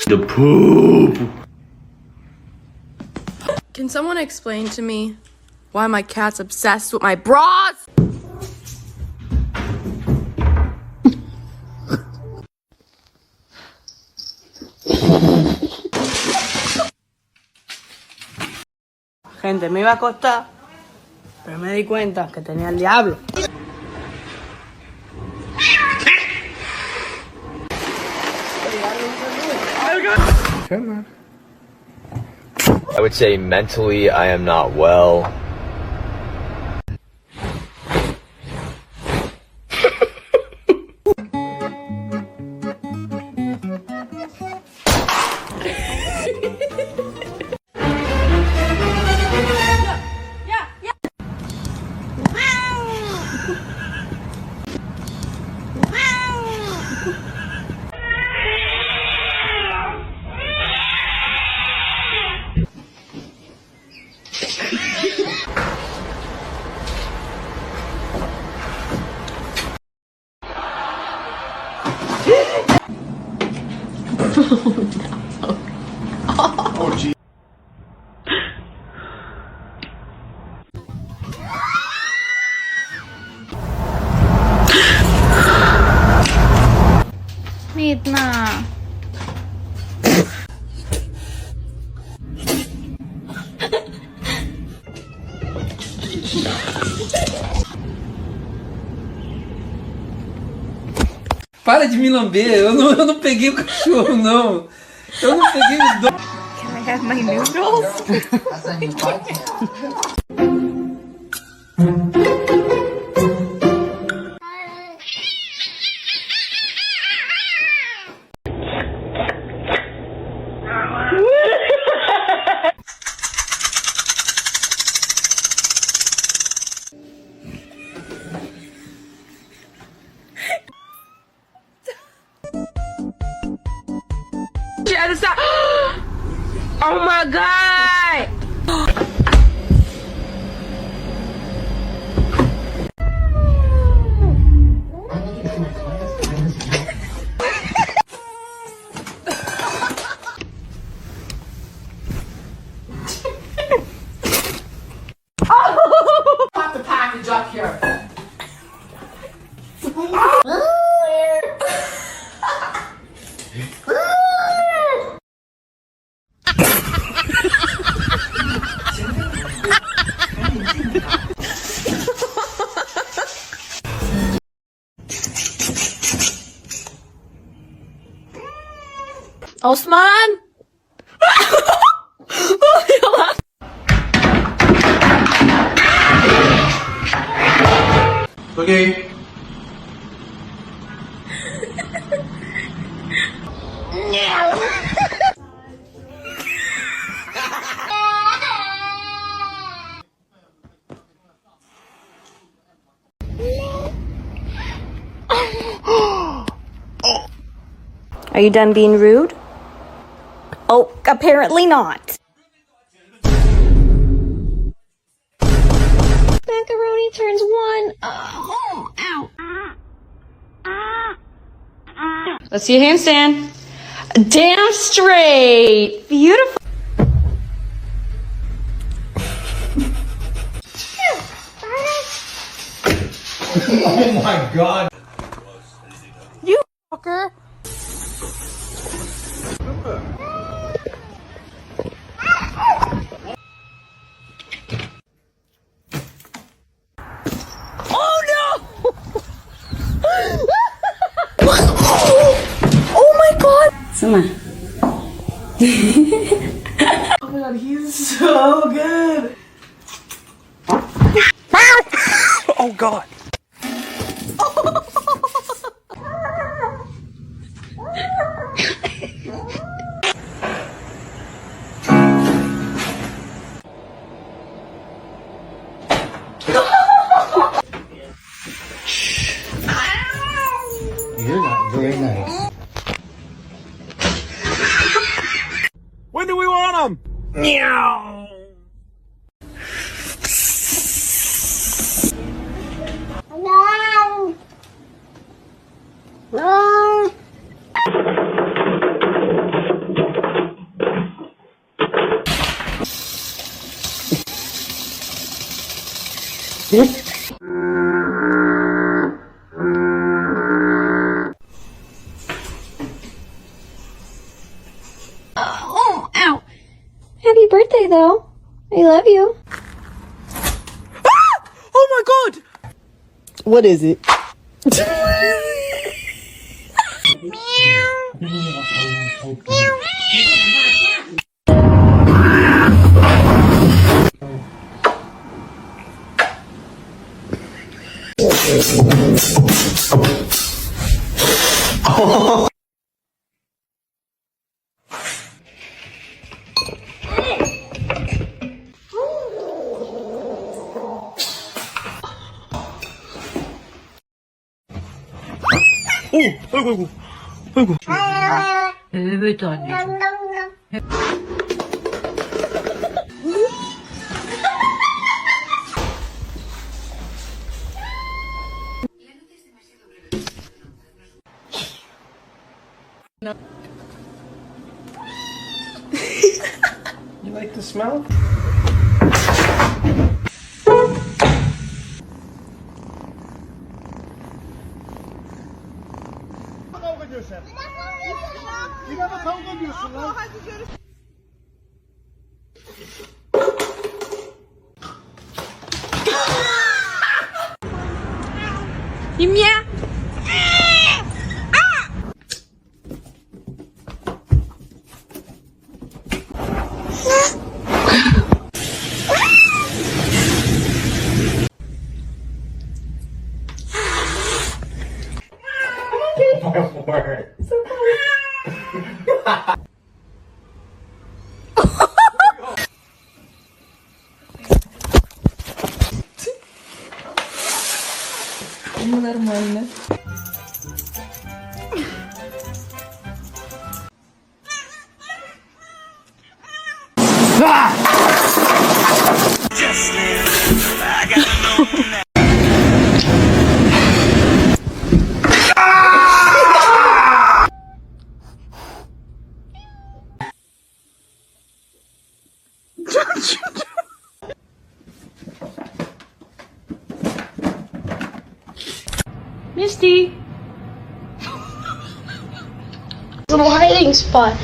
The poop. Can someone explain to me why my cat's obsessed with my bras? Gente, me iba a acostar, pero me di cuenta que tenía el diablo. I would say mentally I am not well. Oh, gee. Midna. Para de me lamber, eu não peguei o cachorro, não. Eu não peguei os dois. Can I have my noodles? Oh my god! Pop the package up here. Osman? Okay. Are you done being rude? Oh, apparently not. Macaroni turns one. Ow. Let's see a handstand. Damn straight. Beautiful. Oh my god. You fucker! Oh no! Oh my god! Summer. Oh my god, he's so good. Oh god. You're not very nice. When do we want Mom! Meow! Oh, ow. Happy birthday, though. I love you. Ah! Oh my god! What is it? 아이고, 아이고. 엘리베이터 아니죠? You like the smell? Yine mi kavga ediyorsun lan? Imya! Нормально. Misty! Little hiding spot.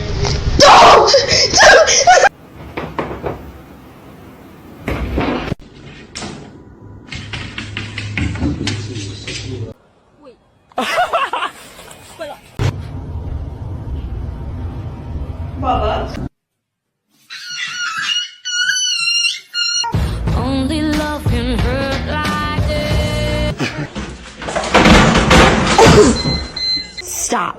Only love can hurt like this. Stop.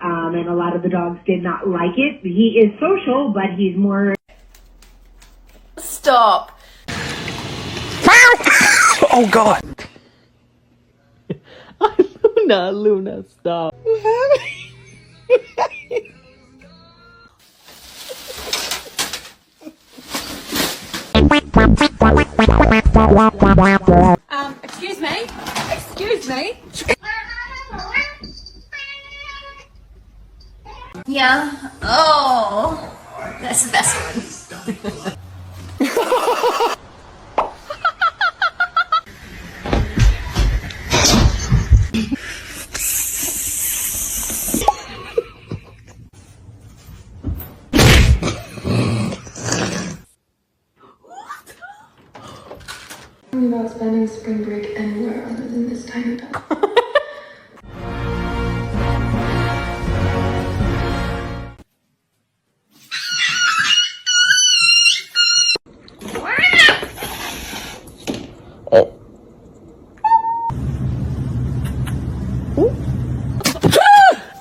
And a lot of the dogs did not like it. He is social, but he's more... Stop! Oh god! Luna, stop. Excuse me? Excuse me? Yeah. Oh. That's the best one. I'm not spending spring break anywhere other than this tiny dog.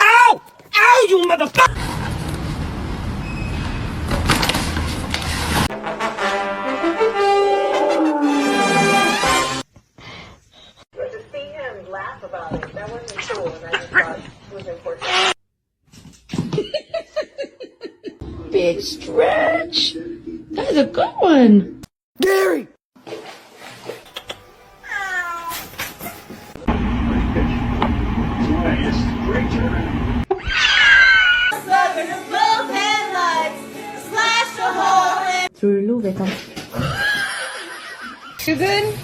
Ow! Ow, you motherfucker! To see him laugh about stretch. That is a good one. Gary! Sur le loup, attends. You good?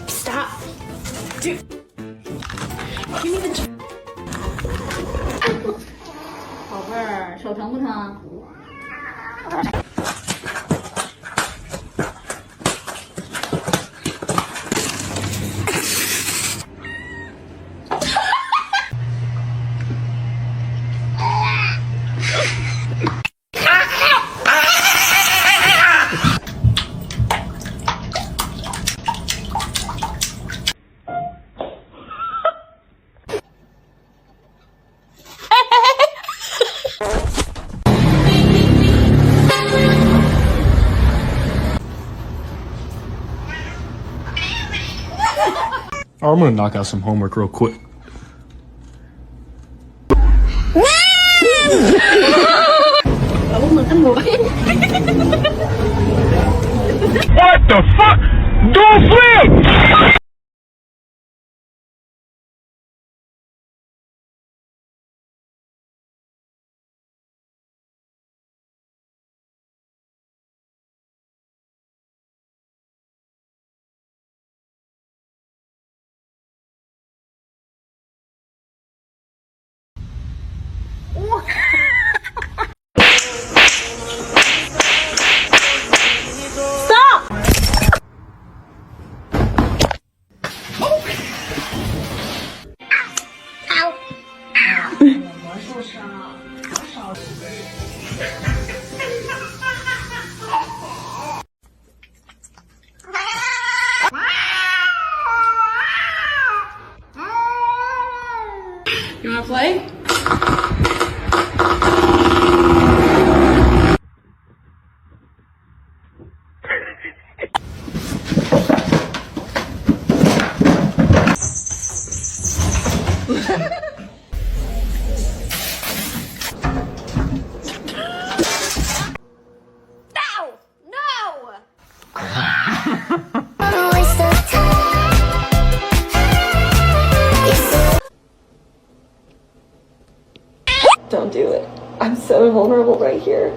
Stop. Dude. Give me the... 宝贝儿，手疼不疼？ I'm gonna knock out some homework real quick. What the fuck? Don't flip! You wanna play? Don't do it. I'm so vulnerable right here.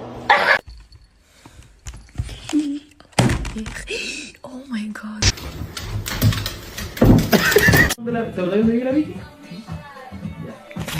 Oh my god. ¿Te hablas de Gravity?